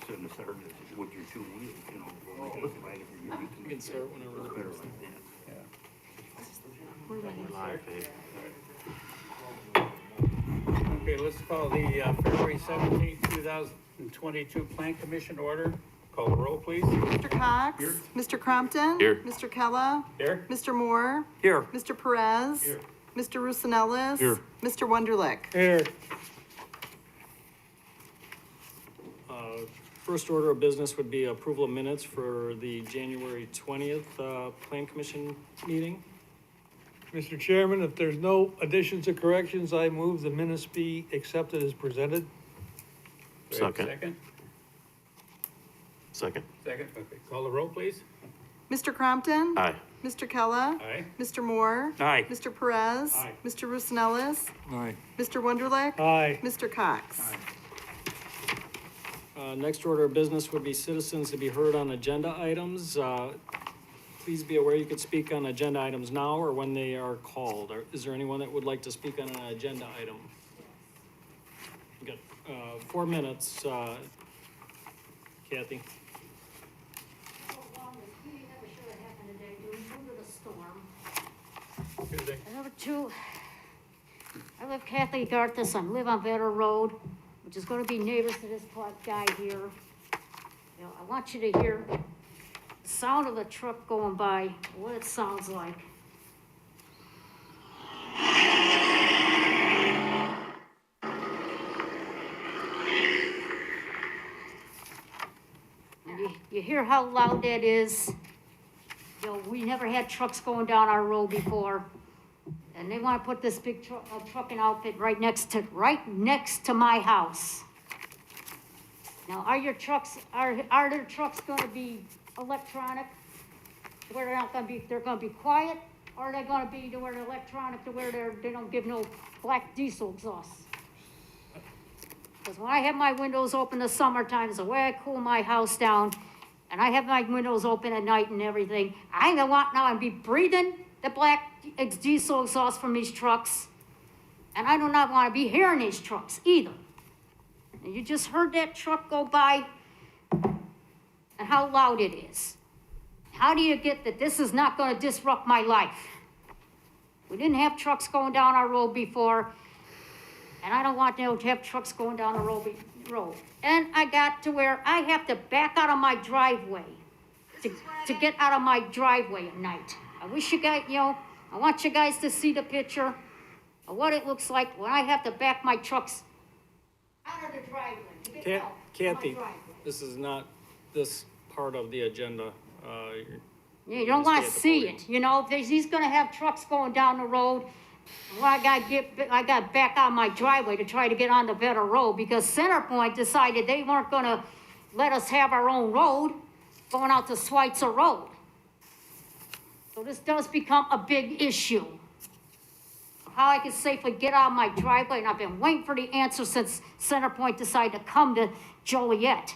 instead of starting it with your 2 wheels, you know, we'll make it look like if you're You can start whenever. better like that. Okay, let's call the February 17th, 2022 Plan Commission order. Call the roll, please. Mr. Cox? Mr. Crompton? Here. Mr. Kella? Here? Mr. Moore? Here. Mr. Perez? Here. Mr. Rosanellis? Here. Mr. Wunderlich? Here. First order of business would be approval of minutes for the January 20th, Plan Commission meeting. Mr. Chairman, if there's no additions or corrections, I move the minutes be accepted as presented. Second. Second? Second. Second, okay. Call the roll, please. Mr. Crompton? Aye. Mr. Kella? Aye. Mr. Moore? Aye. Mr. Perez? Aye. Mr. Rosanellis? Aye. Mr. Wunderlich? Aye. Mr. Cox? Next order of business would be citizens to be heard on agenda items. Please be aware you could speak on agenda items now or when they are called. Is there anyone that would like to speak on an agenda item? You got 4 minutes, Kathy. Number two, I live Kathy Garthis, I live on Vetter Road, which is gonna be neighbors to this guy here. You know, I want you to hear the sound of the truck going by, what it sounds like. And you hear how loud that is. You know, we never had trucks going down our road before. And they wanna put this big trucking outfit right next to my house. Now, are your trucks, are their trucks gonna be electronic? Where they're gonna be quiet? Or are they gonna be to where they're electronic, to where they don't give no black diesel exhaust? Because when I have my windows open in the summertime, it's the way I cool my house down, and I have my windows open at night and everything, I don't want now to be breathing the black diesel exhaust from these trucks, and I do not want to be hearing these trucks either. And you just heard that truck go by, and how loud it is. How do you get that this is not going to disrupt my life? We didn't have trucks going down our road before, and I don't want to have trucks going down the road. And I got to where I have to back out of my driveway to get out of my driveway at night. I wish you guys, you know, I want you guys to see the picture of what it looks like when I have to back my trucks out of the driveway to get out of my Kathy, driveway. this is not this part of the agenda. Yeah, you don't want to see it, you know, if he's gonna have trucks going down the road. Well, I got back out my driveway to try to get on the better road because Centerpoint decided they weren't gonna let us have our own road going out to Schweitzer Road. So this does become a big issue. How I can safely get out of my driveway, and I've been waiting for the answer since Centerpoint decided to come to Joliet.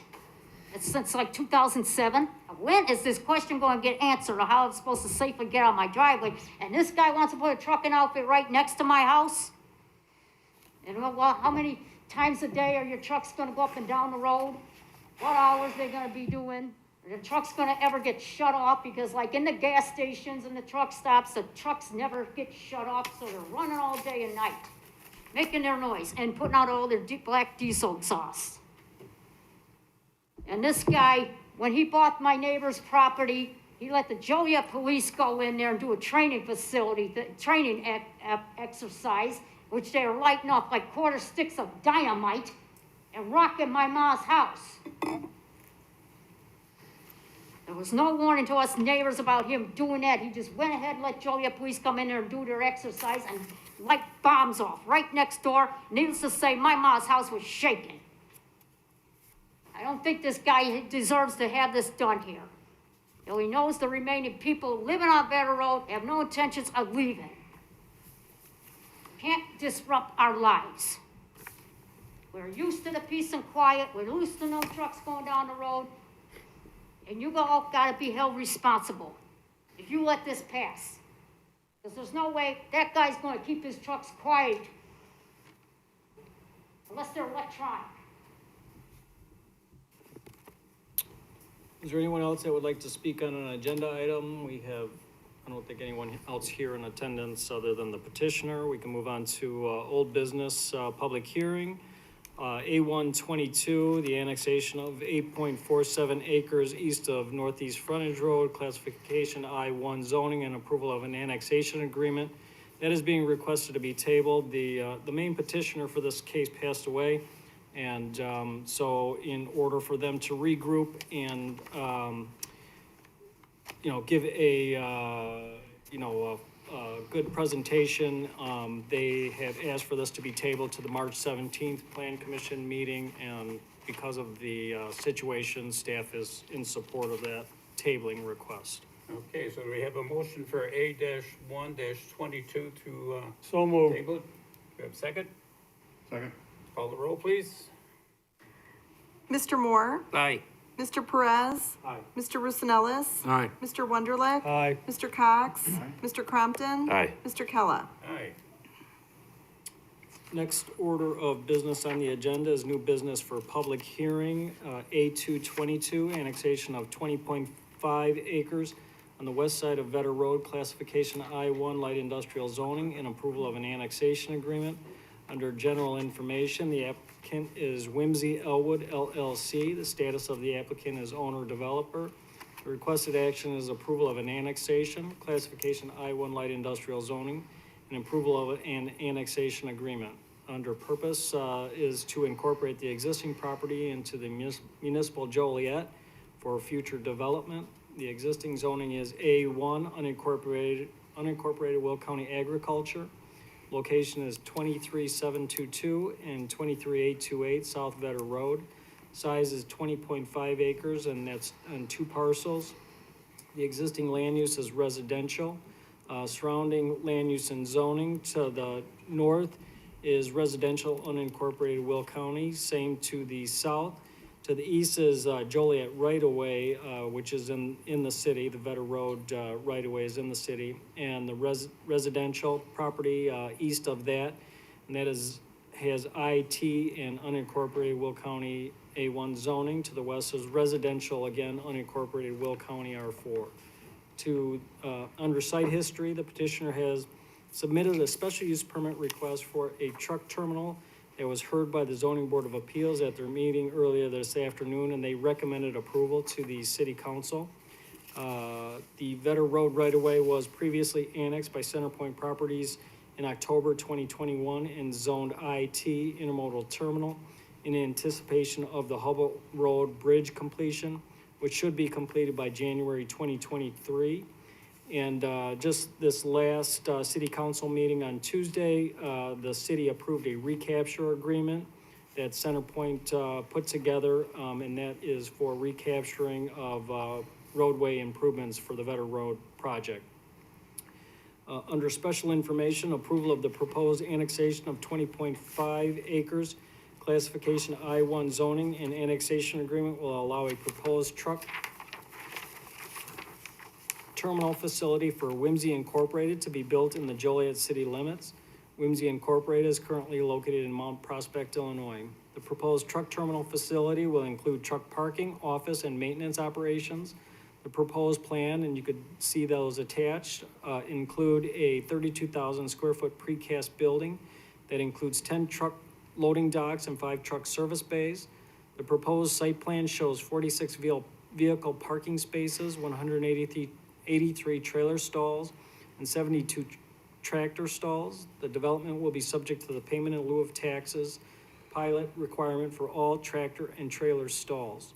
It's since like 2007. When is this question going to get answered, or how I'm supposed to safely get out of my driveway? And this guy wants to put a trucking outfit right next to my house? And well, how many times a day are your trucks going to go up and down the road? What hours they going to be doing? Are the trucks going to ever get shut off? Because like in the gas stations and the truck stops, the trucks never get shut off, so they're running all day and night, making their noise and putting out all their black diesel exhaust. And this guy, when he bought my neighbor's property, he let the Joliet police go in there and do a training facility, exercise, which they were lighting off like quarter sticks of dynamite and rocking my mom's house. There was no warning to us neighbors about him doing that. He just went ahead and let Joliet police come in there and do their exercise and light bombs off right next door. Needless to say, my mom's house was shaking. I don't think this guy deserves to have this done here. You know, he knows the remaining people living on Vetter Road have no intentions of leaving. Can't disrupt our lives. We're used to the peace and quiet. We're used to no trucks going down the road. And you all got to be held responsible if you let this pass. Because there's no way that guy's going to keep his trucks quiet unless they're electronic. Is there anyone else that would like to speak on an agenda item? I don't think anyone else here in attendance other than the petitioner. We can move on to, old business, public hearing. A122, the annexation of 8.47 acres east of Northeast Frontage Road, classification I1 zoning, and approval of an annexation agreement. That is being requested to be tabled. The main petitioner for this case passed away. And so in order for them to regroup and, give a good presentation, they have asked for this to be tabled to the March 17th Plan Commission meeting. And because of the situation, staff is in support of that tabling request. Okay, so we have a motion for A-1-22 to, So moved. table it. Do we have a second? Second. Call the roll, please. Mr. Moore, Aye. Mr. Perez, Aye. Mr. Rosanellis, Aye. Mr. Wonderlich, Aye. Mr. Cox, Mr. Crompton, Aye. Mr. Kella. Aye. Next order of business on the agenda is new business for public hearing, A222, annexation of 20.5 acres on the west side of Vetter Road, classification I1 light industrial zoning, and approval of an annexation agreement. Under general information, the applicant is Whimsy Elwood LLC. The status of the applicant is owner-developer. The requested action is approval of an annexation, classification I1 light industrial zoning, and approval of an annexation agreement. Under purpose is to incorporate the existing property into the municipal Joliet for future development. The existing zoning is A1 unincorporated Will County Agriculture. Location is 23722 and 23828 South Vetter Road. Size is 20.5 acres, and that's on 2 parcels. The existing land use is residential. Surrounding land use and zoning to the north is residential unincorporated Will County, same to the south. To the east is Joliet right-of-way, which is in the city. The Vetter Road right-of-way is in the city. And the residential property east of that, and that has IT and unincorporated Will County A1 zoning. To the west is residential, again, unincorporated Will County R4. Under site history, the petitioner has submitted a special use permit request for a truck terminal that was heard by the Zoning Board of Appeals at their meeting earlier this afternoon, and they recommended approval to the City Council. The Vetter Road right-of-way was previously annexed by Centerpoint Properties in October 2021 and zoned IT intermodal terminal in anticipation of the Hubble Road Bridge completion, which should be completed by January 2023. And just this last city council meeting on Tuesday, the city approved a recapture agreement that Centerpoint put together, and that is for recapturing of roadway improvements for the Vetter Road project. Under special information, approval of the proposed annexation of 20.5 acres, classification I1 zoning, and annexation agreement will allow a proposed truck terminal facility for Whimsy Incorporated to be built in the Joliet city limits. Whimsy Incorporated is currently located in Mount Prospect, Illinois. The proposed truck terminal facility will include truck parking, office, and maintenance operations. The proposed plan, and you could see those attached, include a 32,000 square foot precast building that includes 10 truck loading docks and 5 truck service bays. The proposed site plan shows 46 vehicle parking spaces, 183 trailer stalls, and 72 tractor stalls. The development will be subject to the payment in lieu of taxes pilot requirement for all tractor and trailer stalls.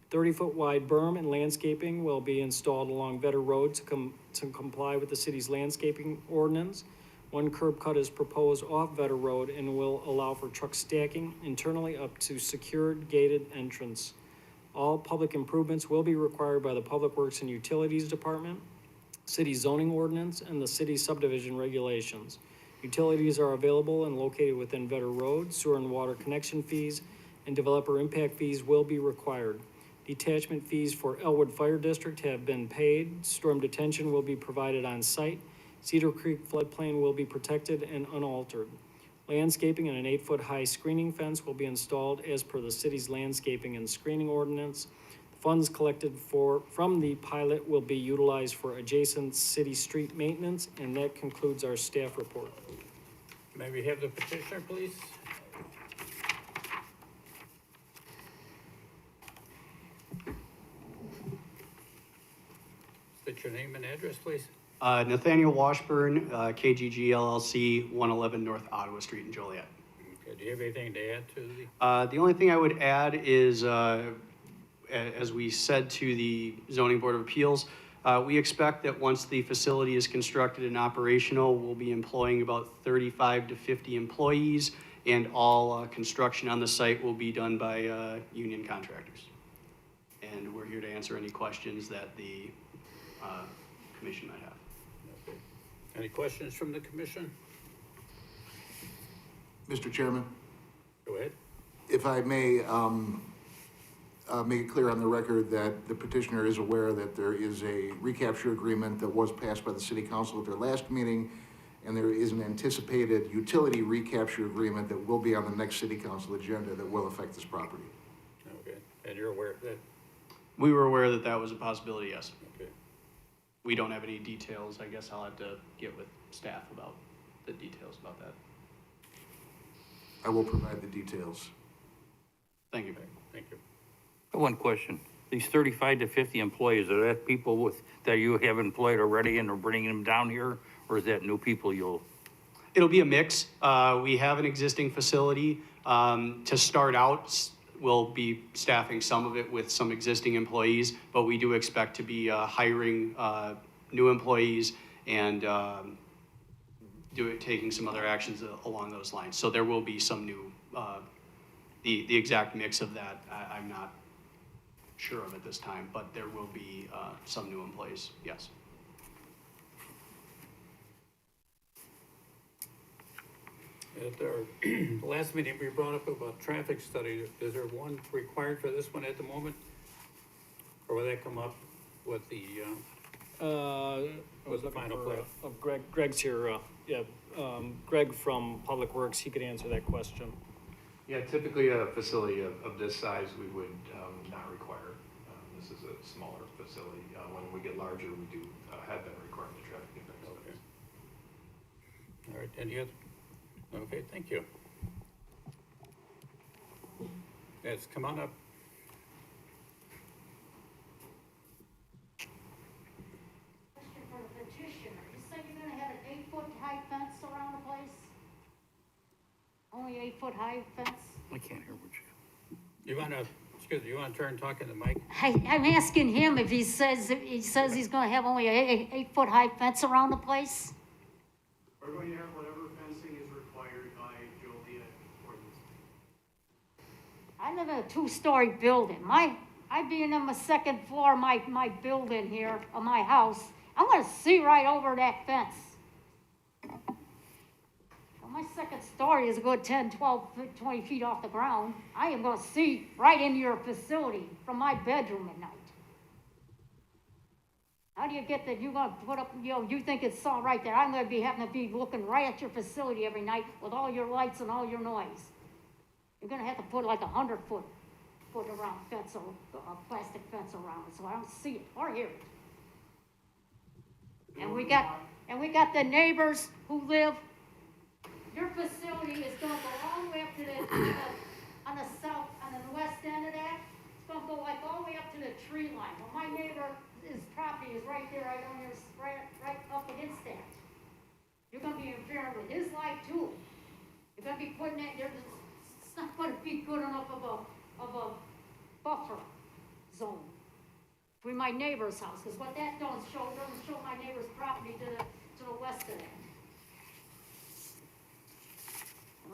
30-foot wide berm and landscaping will be installed along Vetter Road to comply with the city's landscaping ordinance. 1 curb cut is proposed off Vetter Road and will allow for truck stacking internally up to secured gated entrance. All public improvements will be required by the Public Works and Utilities Department, city zoning ordinance, and the city subdivision regulations. Utilities are available and located within Vetter Road. Sewer and water connection fees and developer impact fees will be required. Detachment fees for Elwood Fire District have been paid. Storm detention will be provided on site. Cedar Creek floodplain will be protected and unaltered. Landscaping and an 8-foot high screening fence will be installed as per the city's landscaping and screening ordinance. The Funds collected from the pilot will be utilized for adjacent city street maintenance, and that concludes our staff report. May we have the petitioner, please? State your name and address, please. Nathaniel Washburn, KGG LLC, 111 North Ottawa Street in Joliet. Okay, do you have anything to add to the? The only thing I would add is, as we said to the Zoning Board of Appeals, we expect that once the facility is constructed and operational, we'll be employing about 35 to 50 employees, and all construction on the site will be done by union contractors. And we're here to answer any questions that the commission might have. Okay. Any questions from the commission? Mr. Chairman, Go ahead. if I may, make it clear on the record that the petitioner is aware that there is a recapture agreement that was passed by the city council at their last meeting, and there is an anticipated utility recapture agreement that will be on the next city council agenda that will affect this property. Okay, and you're aware of that? We were aware that that was a possibility, yes. Okay. We don't have any details. I guess I'll have to get with staff about the details about that. I will provide the details. Thank you. Okay, thank you. One question. These 35 to 50 employees, are that people that you have employed already and are bringing them down here? Or is that new people you'll? It'll be a mix. We have an existing facility. To start out, we'll be staffing some of it with some existing employees, but we do expect to be hiring new employees and taking some other actions along those lines. So there will be some new, the exact mix of that, I'm not sure of at this time, but there will be some new employees, yes. At our last meeting, we brought up about traffic study. Is there one required for this one at the moment? Or will that come up with the, Was the looking final for, plan? Greg's here, Greg from Public Works, he could answer that question. Yeah, typically a facility of this size, we would not require. This is a smaller facility. When we get larger, we do have been requiring the traffic impact studies. All right, any other? Okay, thank you. Yes, come on up. Question for the petitioner. You said you're gonna have an 8-foot high fence around the place? Only 8-foot high fence? I can't hear what you. You wanna, excuse me, you wanna turn talking to Mike? I'm asking him if he says he's gonna have only a 8-foot high fence around the place? We're going to have whatever fencing is required by Joliet ordinance. I live in a 2-story building. I being on the second floor of my building here, of my house, I'm gonna see right over that fence. Well, my second story is a good 10, 12, 20 feet off the ground. I am gonna see right into your facility from my bedroom at night. How do you get that, you're gonna put up, you think it's all right there, I'm gonna be having to be looking right at your facility every night with all your lights and all your noise. You're gonna have to put like 100-foot around fence, or a plastic fence around it, so I don't see it or hear it. And we got the neighbors who live, your facility is gonna go all the way up to on the west end of that, it's gonna go like all the way up to the tree line. Well, my neighbor, his property is right there, right on your, right up against that. You're gonna be interfering with his life too. You're gonna be putting it, it's not gonna be good enough of a buffer zone for my neighbor's house, because what that doesn't show my neighbor's property to the west of that.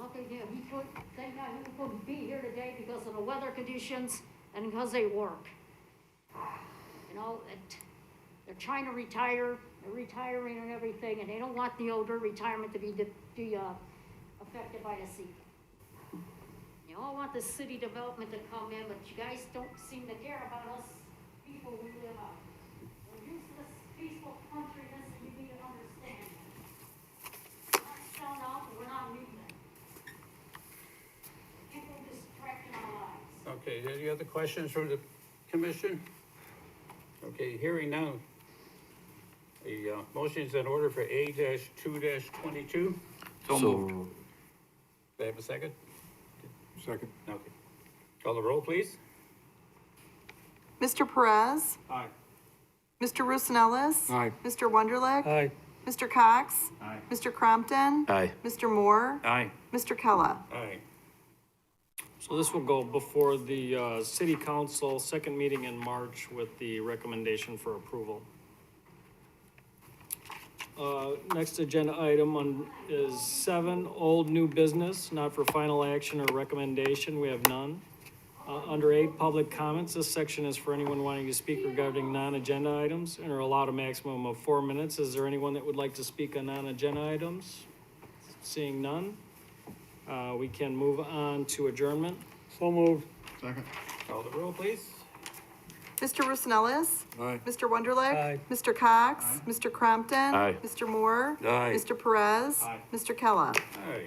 Okay, yeah, thank God he couldn't be here today because of the weather conditions and because they work. You know, they're trying to retire, they're retiring and everything, and they don't want the older retirement to be affected by the sea. You all want the city development to come in, but you guys don't seem to care about us people who live out. We're used to this peaceful country, this, and you need to understand. We're not selling out, and we're not leaving. People distracting our lives. Okay, any other questions from the Commission? Okay, hearing now. The, motion is in order for A-2-22. So moved. Do I have a second? Second. Okay. Call the roll, please. Mr. Perez? Aye. Mr. Roosevelt? Aye. Mr. Wonderlich? Aye. Mr. Cox? Aye. Mr. Crompton? Aye. Mr. Moore? Aye. Mr. Kella? Aye. So this will go before the city council, second meeting in March with the recommendation for approval. Next agenda item is 7, old new business, not for final action or recommendation, we have none. Under 8, public comments, this section is for anyone wanting to speak regarding non-agenda items and are allowed a maximum of 4 minutes. Is there anyone that would like to speak on non-agenda items? Seeing none, we can move on to adjournment. So moved. Call the roll, please. Mr. Roosevelt? Aye. Mr. Wonderlich? Aye. Mr. Cox? Mr. Crompton? Aye. Mr. Moore? Aye. Mr. Perez? Aye. Mr. Kella? Aye.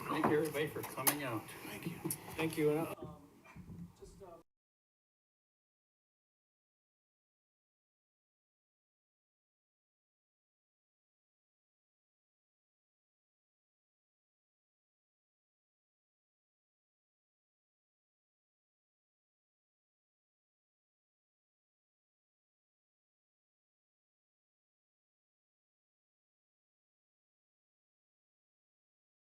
Thank you, everybody, for coming out. Thank you.